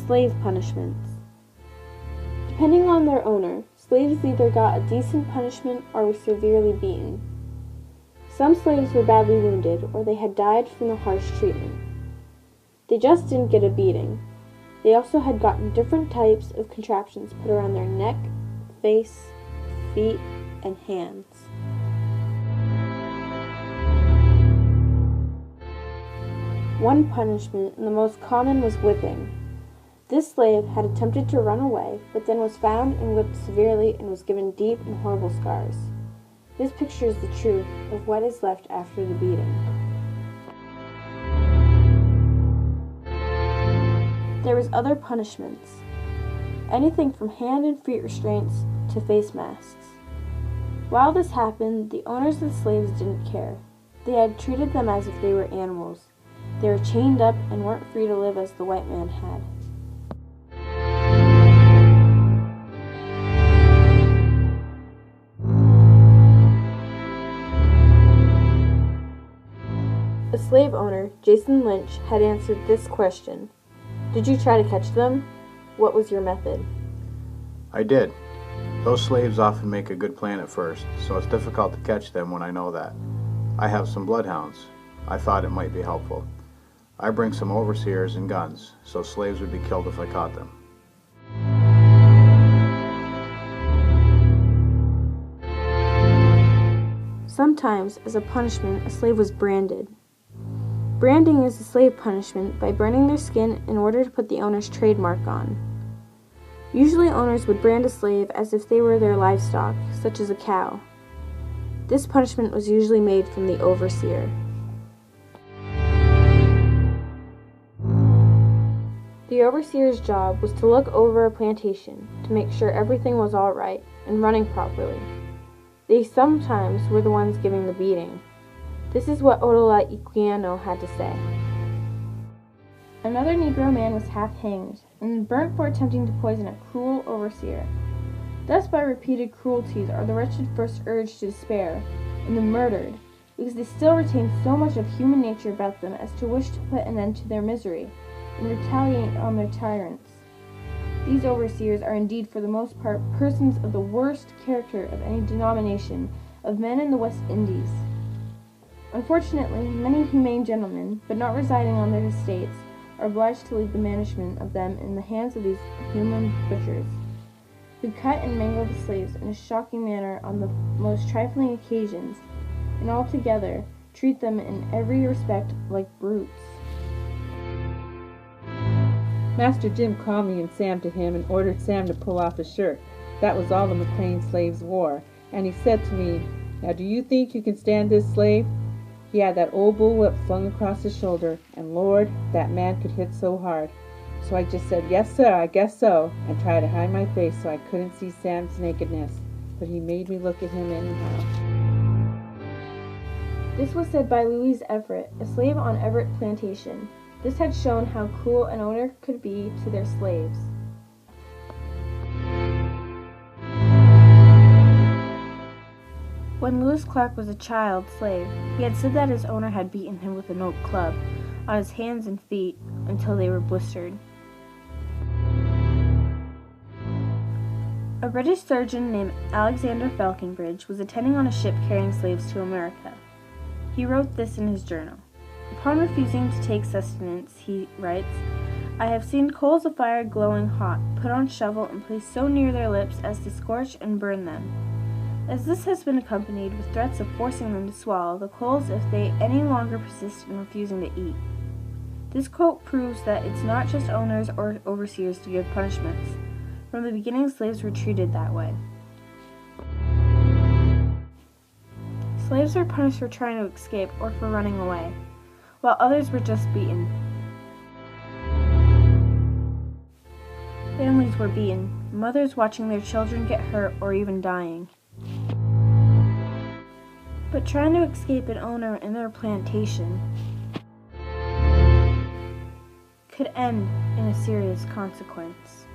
Slave punishments. Depending on their owner, slaves either got a decent punishment or were severely beaten. Some slaves were badly wounded, or they had died from the harsh treatment. They just didn't get a beating. They also had gotten different types of contraptions put around their neck, face, feet, and hands. One punishment, and the most common, was whipping. This slave had attempted to run away, but then was found and whipped severely and was given deep and horrible scars. This pictures the truth of what is left after the beating. There was other punishments. Anything from hand and feet restraints to face masks. While this happened, the owners of the slaves didn't care. They had treated them as if they were animals. They were chained up and weren't free to live as the white man had. A slave owner, Jason Lynch, had answered this question. Did you try to catch them? What was your method? I did. Those slaves often make a good plan at first, so it's difficult to catch them when I know that. I have some bloodhounds. I thought it might be helpful. I bring some overseers and guns, so slaves would be killed if I caught them. Sometimes, as a punishment, a slave was branded. Branding is a slave punishment by burning their skin in order to put the owner's trademark on. Usually owners would brand a slave as if they were their livestock, such as a cow. This punishment was usually made from the overseer. The overseer's job was to look over a plantation to make sure everything was all right and running properly. They sometimes were the ones giving the beating. This is what Otola Equiano had to say. Another Negro man was half-hanged and burnt for attempting to poison a cruel overseer. Thus by repeated cruelties are the wretched first urged to despair, and then murdered, because they still retain so much of human nature about them as to wish to put an end to their misery, and retaliate on their tyrants. These overseers are indeed for the most part persons of the worst character of any denomination of men in the West Indies. Unfortunately, many humane gentlemen, but not residing on their estates, are obliged to leave the management of them in the hands of these human butchers, who cut and mangle the slaves in a shocking manner on the most trifling occasions, and altogether treat them in every respect like brutes. Master Jim called me and Sam to him and ordered Sam to pull off his shirt. That was all the McLean slaves wore, and he said to me, "Now do you think you can stand this slave?" He had that old bullwhip flung across his shoulder, and Lord, that man could hit so hard. So I just said, "Yes, sir, I guess so," and tried to hide my face so I couldn't see Sam's nakedness. But he made me look at him anyhow. This was said by Louise Everett, a slave on Everett Plantation. This had shown how cruel an owner could be to their slaves. When Lewis Clark was a child slave, he had said that his owner had beaten him with an oak club on his hands and feet until they were blistered. A British surgeon named Alexander Falconbridge was attending on a ship carrying slaves to America. He wrote this in his journal. Upon refusing to take sustenance, he writes, "I have seen coals of fire glowing hot, put on shovel and placed so near their lips as to scorch and burn them. As this has been accompanied with threats of forcing them to swallow the coals if they any longer persist in refusing to eat." This quote proves that it's not just owners or overseers to give punishments. From the beginning, slaves were treated that way. Slaves were punished for trying to escape or for running away, while others were just beaten. Families were beaten, mothers watching their children get hurt or even dying. But trying to escape an owner in their plantation could end in a serious consequence.